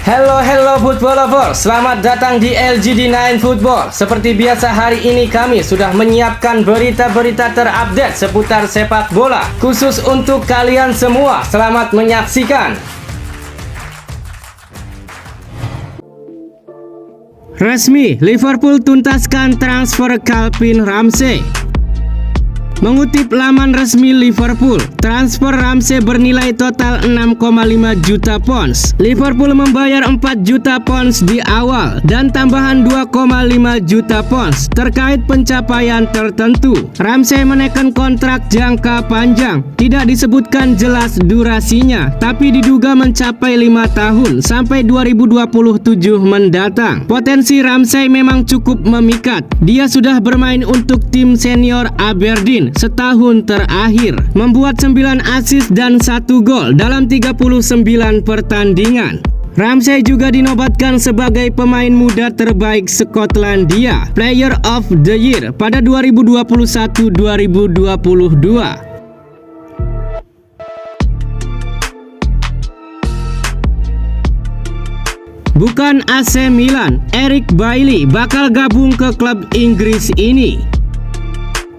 Hello football lovers, selamat datang di LGD9 Football. Seperti biasa hari ini kami sudah menyiapkan berita-berita terupdate seputar sepak bola khusus untuk kalian semua. Selamat menyaksikan. Resmi, Liverpool tuntaskan transfer Calvin Ramsey. Mengutip laman resmi Liverpool, transfer Ramsey bernilai total 6,5 juta pounds. Liverpool membayar 4 juta pounds di awal dan tambahan 2,5 juta pounds terkait pencapaian tertentu. Ramsey menekan kontrak jangka panjang. Tidak disebutkan jelas durasinya, tapi diduga mencapai 5 tahun sampai 2027 mendatang. Potensi Ramsey memang cukup memikat. Dia sudah bermain untuk tim senior Aberdeen setahun terakhir, membuat 9 assist dan 1 gol dalam 39 pertandingan. Ramsey juga dinobatkan sebagai pemain muda terbaik Skotlandia, Player of the Year pada 2021-2022. Bukan AC Milan, Eric Bailly bakal gabung ke klub Inggris ini.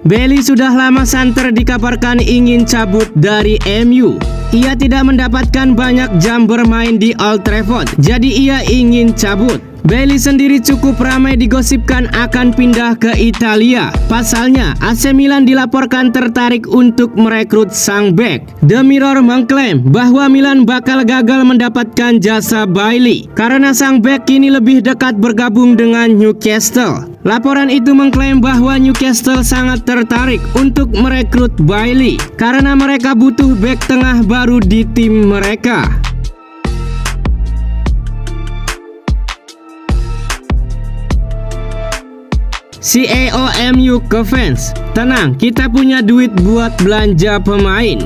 Bailly sudah lama santer dikabarkan ingin cabut dari MU. Ia tidak mendapatkan banyak jam bermain di Old Trafford, jadi ia ingin cabut. Bailly sendiri cukup ramai digosipkan akan pindah ke Italia. Pasalnya, AC Milan dilaporkan tertarik untuk merekrut sang bek. The Mirror mengklaim bahwa Milan bakal gagal mendapatkan jasa Bailly karena sang bek kini lebih dekat bergabung dengan Newcastle. Laporan itu mengklaim bahwa Newcastle sangat tertarik untuk merekrut Bailly karena mereka butuh bek tengah baru di tim mereka. CEO MU ke fans, tenang, kita punya duit buat belanja pemain.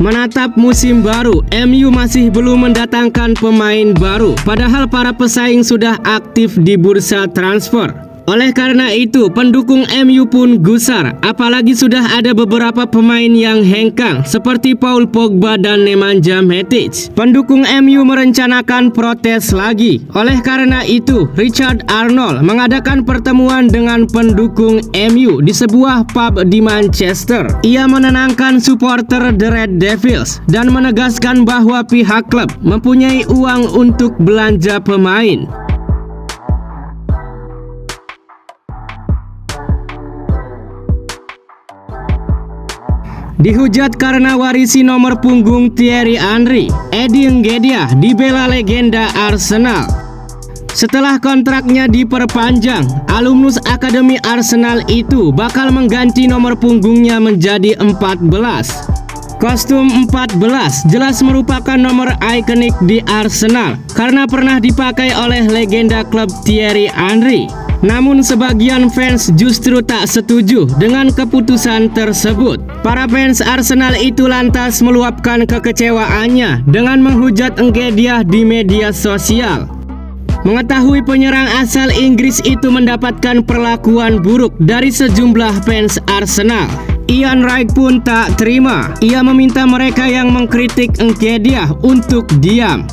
Menatap musim baru, MU masih belum mendatangkan pemain baru, padahal para pesaing sudah aktif di bursa transfer. Oleh karena itu, pendukung MU pun gusar, apalagi sudah ada beberapa pemain yang hengkang seperti Paul Pogba dan Nemanja Matic. Pendukung MU merencanakan protes lagi. Oleh karena itu, Richard Arnold mengadakan pertemuan dengan pendukung MU di sebuah pub di Manchester. Ia menenangkan supporter The Red Devils dan menegaskan bahwa pihak klub mempunyai uang untuk belanja pemain. Dihujat karena warisi nomor punggung Thierry Henry, Eddie Nketiah dibela legenda Arsenal. Setelah kontraknya diperpanjang, alumnus Akademi Arsenal itu bakal mengganti nomor punggungnya menjadi 14. Kostum 14 jelas merupakan nomor ikonik di Arsenal karena pernah dipakai oleh legenda klub Thierry Henry. Namun sebagian fans justru tak setuju dengan keputusan tersebut. Para fans Arsenal itu lantas meluapkan kekecewaannya dengan menghujat Nketiah di media sosial. Mengetahui penyerang asal Inggris itu mendapatkan perlakuan buruk dari sejumlah fans Arsenal, Ian Wright pun tak terima. Ia meminta mereka yang mengkritik Nketiah untuk diam.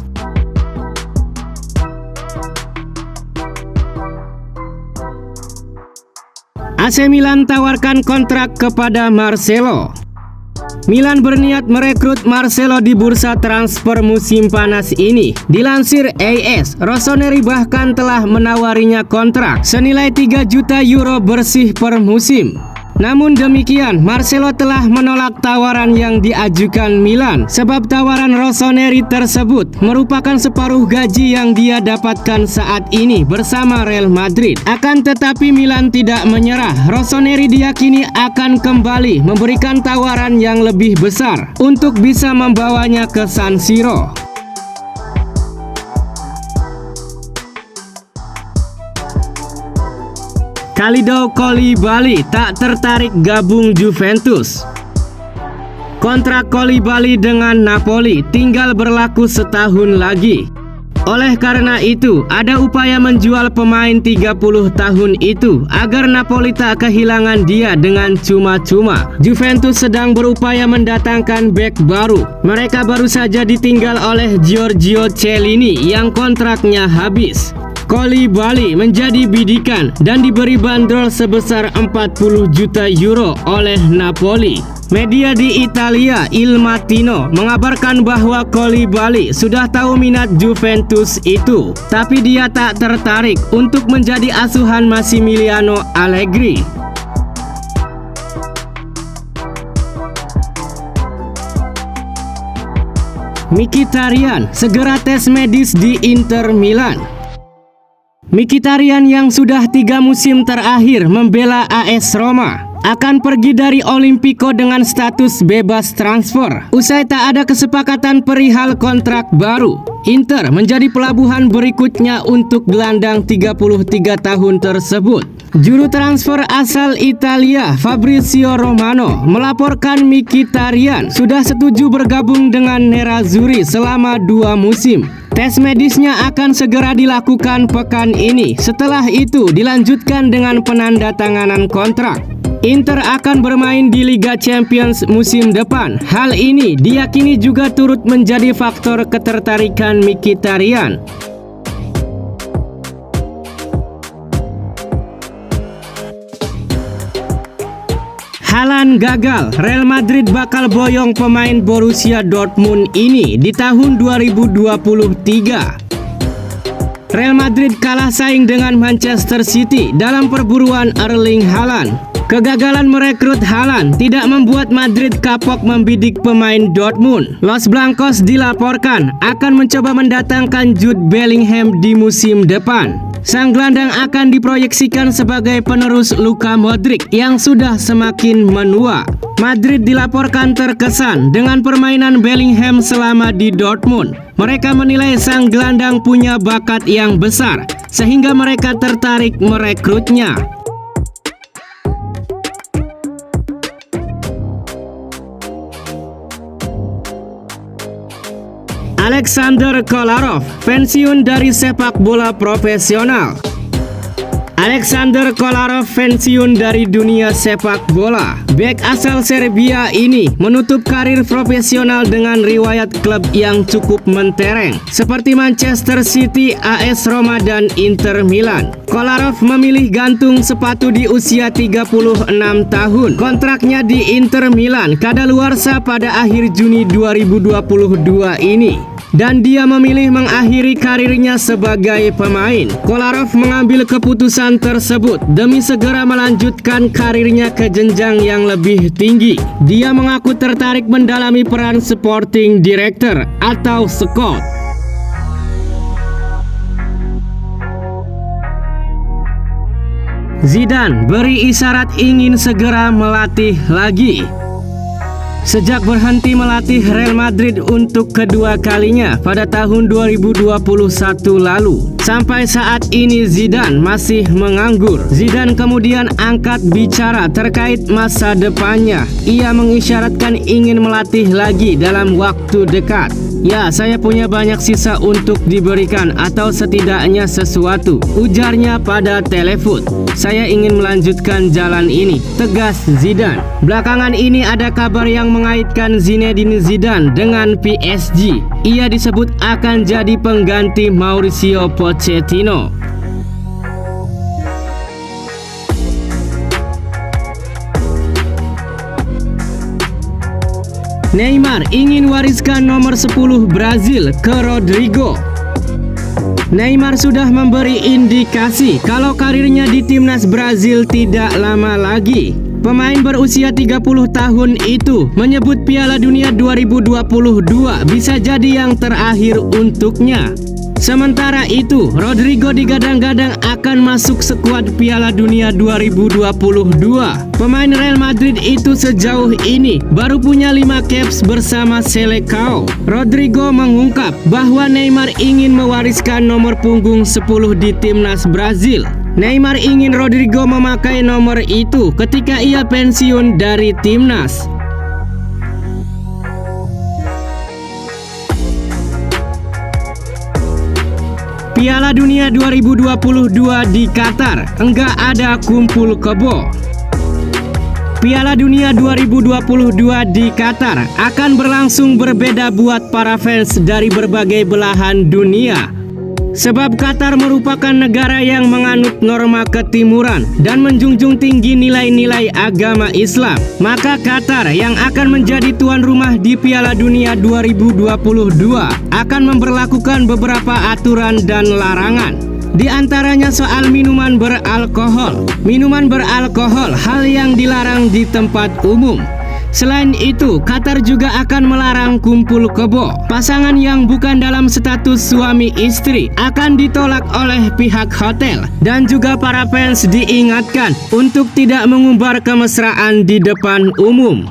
AC Milan tawarkan kontrak kepada Marcelo. Milan berniat merekrut Marcelo di bursa transfer musim panas ini. Dilansir AS, Rossoneri bahkan telah menawarinya kontrak senilai 3 juta euro bersih per musim. Namun demikian, Marcelo telah menolak tawaran yang diajukan Milan sebab tawaran Rossoneri tersebut merupakan separuh gaji yang dia dapatkan saat ini bersama Real Madrid. Akan tetapi Milan tidak menyerah. Rossoneri diyakini akan kembali memberikan tawaran yang lebih besar untuk bisa membawanya ke San Siro. Kalidou Koulibaly tak tertarik gabung Juventus. Kontrak Koulibaly dengan Napoli tinggal berlaku setahun lagi. Oleh karena itu, ada upaya menjual pemain 30 tahun itu agar Napoli tak kehilangan dia dengan cuma-cuma. Juventus sedang berupaya mendatangkan bek baru. Mereka baru saja ditinggal oleh Giorgio Chiellini yang kontraknya habis. Koulibaly menjadi bidikan dan diberi bandrol sebesar 40 juta euro oleh Napoli. Media di Italia, Il Mattino, mengabarkan bahwa Koulibaly sudah tahu minat Juventus itu, tapi dia tak tertarik untuk menjadi asuhan Massimiliano Allegri. Mkhitaryan segera tes medis di Inter Milan. Mkhitaryan yang sudah 3 musim terakhir membela AS Roma akan pergi dari Olimpico dengan status bebas transfer. Usai tak ada kesepakatan perihal kontrak baru, Inter menjadi pelabuhan berikutnya untuk gelandang 33 tahun tersebut. Juru transfer asal Italia Fabrizio Romano melaporkan Mkhitaryan sudah setuju bergabung dengan Nerazzurri selama 2 musim. Tes medisnya akan segera dilakukan pekan ini. Setelah itu dilanjutkan dengan penandatanganan kontrak. Inter akan bermain di Liga Champions musim depan. Hal ini diyakini juga turut menjadi faktor ketertarikan Mkhitaryan. Haaland gagal, Real Madrid bakal boyong pemain Borussia Dortmund ini di tahun 2023. Real Madrid kalah saing dengan Manchester City dalam perburuan Erling Haaland. Kegagalan merekrut Haaland tidak membuat Madrid kapok membidik pemain Dortmund. Los Blancos dilaporkan akan mencoba mendatangkan Jude Bellingham di musim depan. Sang gelandang akan diproyeksikan sebagai penerus Luka Modric yang sudah semakin menua. Madrid dilaporkan terkesan dengan permainan Bellingham selama di Dortmund. Mereka menilai sang gelandang punya bakat yang besar, sehingga mereka tertarik merekrutnya. Alexander Kolarov pensiun dari sepak bola profesional. Alexander Kolarov pensiun dari dunia sepak bola. Bek asal Serbia ini menutup karir profesional dengan riwayat klub yang cukup mentereng seperti Manchester City, AS Roma, dan Inter Milan. Kolarov memilih gantung sepatu di usia 36 tahun. Kontraknya di Inter Milan kadaluarsa pada akhir Juni 2022 ini. Dan dia memilih mengakhiri karirnya sebagai pemain. Kolarov mengambil keputusan tersebut demi segera melanjutkan karirnya ke jenjang yang lebih tinggi. Dia mengaku tertarik mendalami peran sporting director atau scout. Zidane beri isyarat ingin segera melatih lagi. Sejak berhenti melatih Real Madrid untuk kedua kalinya pada tahun 2021 lalu, sampai saat ini Zidane masih menganggur. Zidane kemudian angkat bicara terkait masa depannya. Ia mengisyaratkan ingin melatih lagi dalam waktu dekat. Ya, saya punya banyak sisa untuk diberikan atau setidaknya sesuatu, ujarnya pada telepon. Saya ingin melanjutkan jalan ini, tegas Zidane. Belakangan ini ada kabar yang mengaitkan Zinedine Zidane dengan PSG. Ia disebut akan jadi pengganti Mauricio Pochettino. Neymar ingin wariskan nomor 10 Brazil ke Rodrigo. Neymar sudah memberi indikasi kalau karirnya di timnas Brazil tidak lama lagi. Pemain berusia 30 tahun itu menyebut Piala Dunia 2022 bisa jadi yang terakhir untuknya. Sementara itu, Rodrigo digadang-gadang akan masuk skuad Piala Dunia 2022. Pemain Real Madrid itu sejauh ini baru punya 5 caps bersama Selecao. Rodrigo mengungkap bahwa Neymar ingin mewariskan nomor punggung 10 di timnas Brazil. Neymar ingin Rodrigo memakai nomor itu ketika ia pensiun dari timnas. Piala Dunia 2022 di Qatar, enggak ada kumpul kebo. Piala Dunia 2022 di Qatar akan berlangsung berbeda buat para fans dari berbagai belahan dunia. Sebab Qatar merupakan negara yang menganut norma ketimuran dan menjunjung tinggi nilai-nilai agama Islam. Maka Qatar yang akan menjadi tuan rumah di Piala Dunia 2022 akan memberlakukan beberapa aturan dan larangan. Di antaranya soal minuman beralkohol. Minuman beralkohol hal yang dilarang di tempat umum. Selain itu, Qatar juga akan melarang kumpul kebo. Pasangan yang bukan dalam status suami istri akan ditolak oleh pihak hotel. Dan juga para fans diingatkan untuk tidak mengumbar kemesraan di depan umum.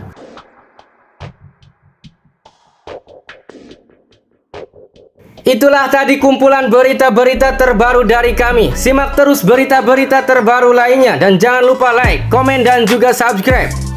Itulah tadi kumpulan berita-berita terbaru dari kami. Simak terus berita-berita terbaru lainnya dan jangan lupa like, komen, dan juga subscribe.